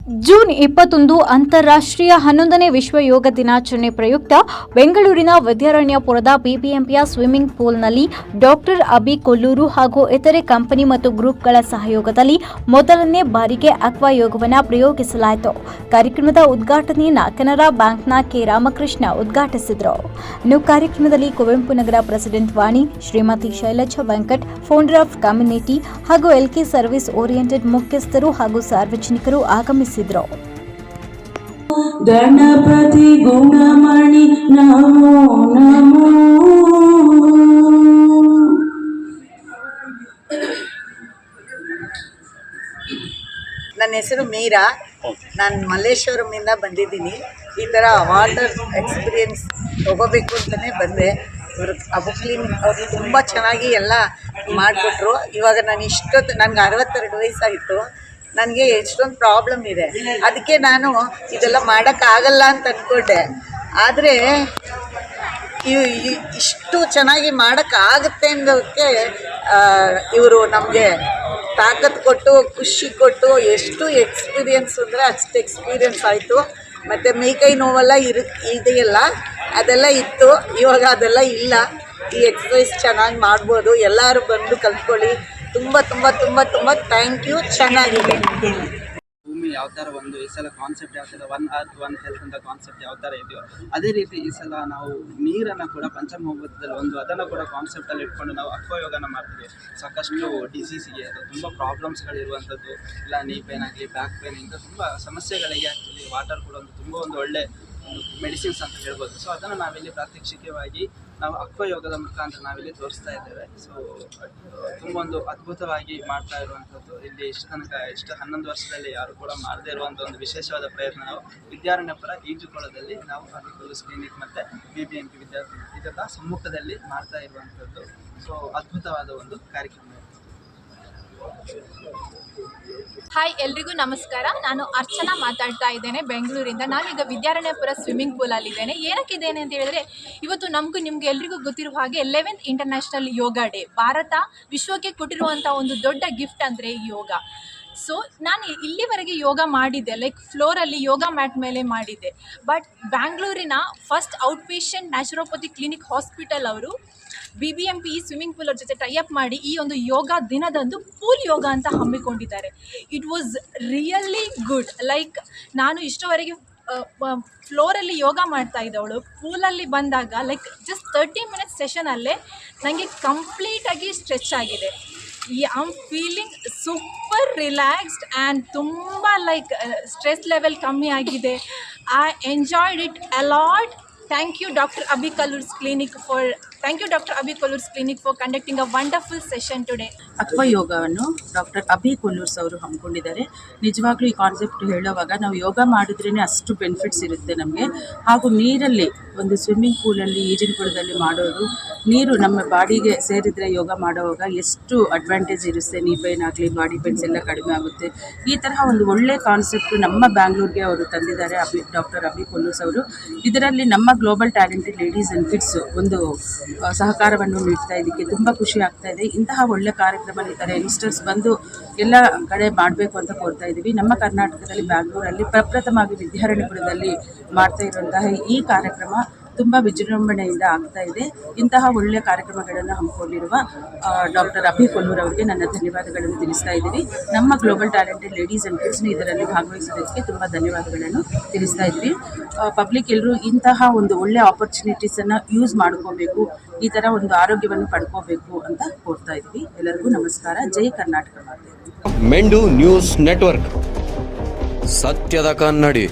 June 21 ಅಂತಾರಾಷ್ಟ್ರೀಯ 11ನೇ ವಿಶ್ವ ಯೋಗ ದಿನಾಚರಣೆ ಪ್ರಯುಕ್ತ ಬೆಂಗಳೂರಿನ ವಿದ್ಯಾರಣ್ಯಪುರದ ಬಿಬಿಎಂಪಿಯ ಸ್ವಿಮ್ಮಿಂಗ್ ಪೂಲ್ನಲ್ಲಿ ಡಾಕ್ಟರ್ ಅಭಿ ಕೊಲ್ಲೂರು ಹಾಗೂ ಇತರೆ ಕಂಪನಿ ಮತ್ತು ಗ್ರೂಪ್ಗಳ ಸಹಯೋಗದಲ್ಲಿ ಮೊದಲನೇ ಬಾರಿಗೆ ಅಕ್ವಾ ಯೋಗವನ್ನು ಪ್ರಯೋಗಿಸಲಾಯಿತು. ಕಾರ್ಯಕ್ರಮದ ಉದ್ಘಾಟನೆಯನ್ನು ಕೆನರಾ ಬ್ಯಾಂಕ್ನ ಕೆ. ರಾಮಕೃಷ್ಣ ಉದ್ಘಾಟಿಸಿದರು. ಇನ್ನು ಕಾರ್ಯಕ್ರಮದಲ್ಲಿ Kuvempu Nagar president Vani, Shrimati Shailaja Venkat, founder of community ಹಾಗೂ ಎಲ್ಕೆ ಸರ್ವಿಸ್ ಓರಿಯೆಂಟೆಡ್ ಮುಖ್ಯಸ್ಥರು ಹಾಗೂ ಸಾರ್ವಜನಿಕರು ಆಗಮಿಸಿದರು. ಗಣಪತಿ ಗುಣಮಣಿ ನಮೋ ನಮೋ. ನನ್ನ ಹೆಸರು ಮೀರಾ. ನಾನು ಮಲ್ಲೇಶ್ವರಮಿಂದ ಬಂದಿದ್ದೀನಿ. ಈ ಥರ ವಾಟರ್ ಎಕ್ಸ್ಪೀರಿಯನ್ಸ್ ತೊಗೋಬೇಕು ಅಂತಲೇ ಬಂದೆ. ಇವರು ಅಬು ಕ್ಲಿನಿಕ್ ಅವರು ತುಂಬ ಚೆನ್ನಾಗಿ ಎಲ್ಲ ಮಾಡಿಕೊಟ್ರು. ಇವಾಗ ನನಗೆ 62 ವಯಸ್ಸಾಗಿತ್ತು. ನನಗೆ ಎಷ್ಟೊಂದು ಪ್ರಾಬ್ಲಮ್ ಇದೆ. ಅದಕ್ಕೆ ನಾನು ಇದೆಲ್ಲ ಮಾಡೋಕ್ಕಾಗಲ್ಲ ಅಂತ ಅಂದ್ಕೊಂಡೆ. ಆದರೆ ಇಷ್ಟು ಚೆನ್ನಾಗಿ ಮಾಡೋಕ್ಕಾಗುತ್ತೆ ಅನ್ನೋದಕ್ಕೆ ಇವರು ನಮಗೆ ತಾಕತ್ತು ಕೊಟ್ಟು, ಖುಷಿ ಕೊಟ್ಟು, ಎಷ್ಟು ಎಕ್ಸ್ಪೀರಿಯನ್ಸ್ ಅಂದರೆ ಅಷ್ಟು ಎಕ್ಸ್ಪೀರಿಯನ್ಸ್ ಆಯಿತು. ಮತ್ತು ಮೈಕೈ ನೋವೆಲ್ಲ ಇದೆಯಲ್ಲ ಅದೆಲ್ಲ ಇತ್ತು. ಇವಾಗ ಅದೆಲ್ಲ ಇಲ್ಲ. ಈ ಎಕ್ಸಸೈಸ್ ಚೆನ್ನಾಗಿ ಮಾಡ್ಬೋದು. ಎಲ್ಲರೂ ಬಂದು ಕಲ್ತ್ಕೊಳ್ಳಿ. ತುಂಬ ತುಂಬ ತುಂಬ ತುಂಬ ಥ್ಯಾಂಕ್ ಯು. ಚೆನ್ನಾಗಿದೆ. ಭೂಮಿ ಯಾವ ಥರ ಈ ಸಲ ಕಾನ್ಸೆಪ್ಟ್ ಯಾವ ಥರ ಒನ್ ಅರ್ತ್ ಒನ್ ಹೆಲ್ತ್ ಅಂತ ಕಾನ್ಸೆಪ್ಟ್ ಯಾವ ಥರ ಇದೆಯೋ ಅದೇ ರೀತಿ ಈ ಸಲ ನಾವು ನೀರನ್ನು ಕೂಡ ಪಂಚಮಹೋಮದಲ್ಲಿ ಅದನ್ನು ಕೂಡ ಕಾನ್ಸೆಪ್ಟಲ್ಲಿ ಇಟ್ಕೊಂಡು ನಾವು ಅಕ್ವಾ ಯೋಗನ ಮಾಡ್ತೀವಿ. ಸಾಕಷ್ಟು ಡಿಸೀಸಿಗೆ ಅದು ತುಂಬ ಪ್ರಾಬ್ಲಮ್ಸ್ಗಳಿರುವಂಥದ್ದು, ಇಲ್ಲ ನೀ ಪೇನ್ ಆಗಲಿ, ಬ್ಯಾಕ್ ಪೇನ್, ಇಂಥ ತುಂಬ ಸಮಸ್ಯೆಗಳಿಗೆ ಆ್ಯಕ್ಚುಲಿ ವಾಟರ್ ಕೂಡ ತುಂಬ ಒಳ್ಳೆ ಮೆಡಿಸಿನ್ಸ್ ಅಂತ ಹೇಳ್ಬೋದು. ಸೊ ಅದನ್ನು ನಾವಿಲ್ಲಿ ಪ್ರಾತ್ಯಕ್ಷಿಕವಾಗಿ ನಾವು ಅಕ್ವಾ ಯೋಗದ ಮುಖಾಂತರ ನಾವಿಲ್ಲಿ ತೋರಿಸ್ತಾ ಇದ್ದೇವೆ. ಸೊ ತುಂಬ ಅದ್ಭುತವಾಗಿ ಮಾಡ್ತಾ ಇರುವಂಥದ್ದು. ಇಲ್ಲಿ ಇಷ್ಟು 11 ವರ್ಷದಲ್ಲಿ ಯಾರು ಕೂಡ ಮಾಡದೇ ಇರುವಂಥ ಒಂದು ವಿಶೇಷವಾದ ಪ್ರಯತ್ನ ನಾವು ವಿದ್ಯಾರಣ್ಯಪುರ ಈಜುಕೊಳದಲ್ಲಿ ನಾವು ಅಭಿ ಕೊಲ್ಲೂರು ಕ್ಲಿನಿಕ್ ಮತ್ತು BBMP ಇದರ ಸಮ್ಮುಖದಲ್ಲಿ ಮಾಡ್ತಾ ಇರುವಂಥದ್ದು. ಸೊ ಅದ್ಭುತವಾದ ಒಂದು ಕಾರ್ಯಕ್ರಮ. ಹಾಯ್, ಎಲ್ರಿಗೂ ನಮಸ್ಕಾರ. ನಾನು ಅರ್ಚನಾ ಮಾತಾಡ್ತಾ ಇದ್ದೇನೆ ಬೆಂಗಳೂರಿಂದ. ನಾನೀಗ ವಿದ್ಯಾರಣ್ಯಪುರ ಸ್ವಿಮ್ಮಿಂಗ್ ಪೂಲಲ್ಲಿದ್ದೇನೆ. ಏನಕ್ಕಿದ್ದೇನೆ ಅಂತ ಹೇಳಿದ್ರೆ, ಇವತ್ತು ನಿಮ್ಗೆ ಎಲ್ರಿಗೂ ಗೊತ್ತಿರುವ ಹಾಗೆ 11th ಇಂಟರ್ನ್ಯಾಷನಲ್ ಯೋಗ ಡೇ. ಭಾರತ ವಿಶ್ವಕ್ಕೆ ಕೊಟ್ಟಿರುವಂಥ ಒಂದು ದೊಡ್ಡ ಗಿಫ್ಟ್ ಅಂದರೆ ಯೋಗ. ಸೊ ನಾನು ಇಲ್ಲಿವರೆಗೆ ಯೋಗ ಮಾಡಿದ್ದೆ, ಲೈಕ್ ಫ್ಲೋರಲ್ಲಿ ಯೋಗ ಮ್ಯಾಟ್ ಮೇಲೆ ಮಾಡಿದ್ದೆ. ಬಟ್ ಬ್ಯಾಂಗ್ಳೂರಿನ first outpatient naturopathy clinic hospital ಅವರು BBMP ಸ್ವಿಮ್ಮಿಂಗ್ ಪೂಲ್ ಅವ್ರ ಜೊತೆ ಟೈಅಪ್ ಮಾಡಿ ಈ ಒಂದು ಯೋಗ ದಿನದಂದು ಪೂಲ್ ಯೋಗ ಅಂತ ಹಮ್ಮಿಕೊಂಡಿದ್ದಾರೆ. It was really good. Like ನಾನು ಇಷ್ಟವರೆಗೆ ಫ್ಲೋರಲ್ಲಿ ಯೋಗ ಮಾಡ್ತಾ ಇದ್ದವಳು ಪೂಲಲ್ಲಿ ಬಂದಾಗ ಲೈಕ್ ಜಸ್ಟ್ 30 ಮಿನಿಟ್ಸ್ ಸೆಷನಲ್ಲೇ ನನಗೆ ಕಂಪ್ಲೀಟಾಗಿ ಸ್ಟ್ರೆಚ್ ಆಗಿದೆ. I am feeling super relaxed and ತುಂಬ ಲೈಕ್ ಸ್ಟ್ರೆಸ್ ಲೆವೆಲ್ ಕಮ್ಮಿ ಆಗಿದೆ. I enjoyed it a lot. Thank you Dr. Abhi Kollur's clinic for conducting a wonderful session today. Aqua ಯೋಗವನ್ನು ಡಾಕ್ಟರ್ ಅಭಿ ಕೊಲ್ಲೂರ್ಸ್ ಅವರು ಹಮ್ಮಿಕೊಂಡಿದ್ದಾರೆ. ನಿಜವಾಗ್ಲೂ ಈ ಕಾನ್ಸೆಪ್ಟ್ ಹೇಳುವಾಗ ನಾವು ಯೋಗ ಮಾಡಿದ್ರೇ ಅಷ್ಟು ಬೆನಿಫಿಟ್ಸ್ ಇರುತ್ತೆ ನಮಗೆ. ಹಾಗೂ ನೀರಲ್ಲಿ ಒಂದು ಸ್ವಿಮ್ಮಿಂಗ್ ಪೂಲಲ್ಲಿ ಈಜಿನ ಕೊಳದಲ್ಲಿ ಮಾಡೋದು, ನೀರು ನಮ್ಮ ಬಾಡಿಗೆ ಸೇರಿದರೆ ಯೋಗ ಮಾಡುವಾಗ ಎಷ್ಟು ಅಡ್ವಾಂಟೇಜ್ ಇರುತ್ತೆ. ನೀ ಪೇನ್ ಆಗಲಿ, ಬಾಡಿ ಪೇನ್ಸ್ ಎಲ್ಲ ಕಡಿಮೆ ಆಗುತ್ತೆ. ಈ ತರಹ ಒಂದು ಒಳ್ಳೆ ಕಾನ್ಸೆಪ್ಟ್ ನಮ್ಮ ಬ್ಯಾಂಗ್ಳೂರ್ಗೆ ಅವರು ತಂದಿದ್ದಾರೆ ಡಾಕ್ಟರ್ ಅಭಿ ಕೊಲ್ಲೂರ್ಸ್ ಅವರು. ಇದರಲ್ಲಿ ನಮ್ಮ global talented ladies and kids ಒಂದು ಸಹಕಾರವನ್ನು ನೀಡ್ತಾ ಇದಕ್ಕೆ ತುಂಬ ಖುಷಿ ಆಗ್ತಾ ಇದೆ. ಇಂತಹ ಒಳ್ಳೆ ಕಾರ್ಯಕ್ರಮ ಈ ಥರ ಯಂಗ್ಸ್ಟರ್ಸ್ ಬಂದು ಎಲ್ಲ ಕಡೆ ಮಾಡಬೇಕು ಅಂತ ಕೋರ್ತಾ ಇದ್ದೀವಿ. ನಮ್ಮ ಕರ್ನಾಟಕದಲ್ಲಿ ಬ್ಯಾಂಗ್ಳೂರಲ್ಲಿ ಪ್ರಪ್ರಥಮವಾಗಿ ವಿದ್ಯಾರಣ್ಯಪುರದಲ್ಲಿ ಮಾಡ್ತಾ ಇರುವಂತಹ ಈ ಕಾರ್ಯಕ್ರಮ ತುಂಬ ವಿಜೃಂಭಣೆಯಿಂದ ಆಗ್ತಾ ಇದೆ. ಇಂತಹ ಒಳ್ಳೆಯ ಕಾರ್ಯಕ್ರಮಗಳನ್ನು ಹಮ್ಮಿಕೊಂಡಿರುವ ಡಾಕ್ಟರ್ ಅಭಿ ಕೊಲ್ಲೂರ್ ಅವರಿಗೆ ನನ್ನ ಧನ್ಯವಾದಗಳನ್ನು ತಿಳಿಸ್ತಾ ಇದ್ದೀವಿ. ನಮ್ಮ ಗ್ಲೋಬಲ್ ಟ್ಯಾಲೆಂಟೆಡ್ ಲೇಡೀಸ್ ಆ್ಯಂಡ್ ಕಿಡ್ಸ್ನ ಇದರಲ್ಲಿ ಭಾಗವಹಿಸೋದಕ್ಕೆ ತುಂಬ ಧನ್ಯವಾದಗಳನ್ನು ತಿಳಿಸ್ತಾ ಇದ್ದೀವಿ. ಪಬ್ಲಿಕ್ ಎಲ್ಲರೂ ಇಂತಹ ಒಂದು ಒಳ್ಳೆಯ ಆಪರ್ಚುನಿಟೀಸನ್ನು ಯೂಸ್ ಮಾಡ್ಕೋಬೇಕು, ಈ ಥರ ಒಂದು ಆರೋಗ್ಯವನ್ನು ಪಡ್ಕೋಬೇಕು ಅಂತ ಕೋರ್ತಾ ಇದ್ದೀವಿ. ಎಲ್ಲರಿಗೂ ನಮಸ್ಕಾರ. ಜೈ ಕರ್ನಾಟಕ ಮಾತೆ. ಮೆಂಡು ನ್ಯೂಸ್ ನೆಟ್ವರ್ಕ್, ಸತ್ಯದ ಕನ್ನಡಿ.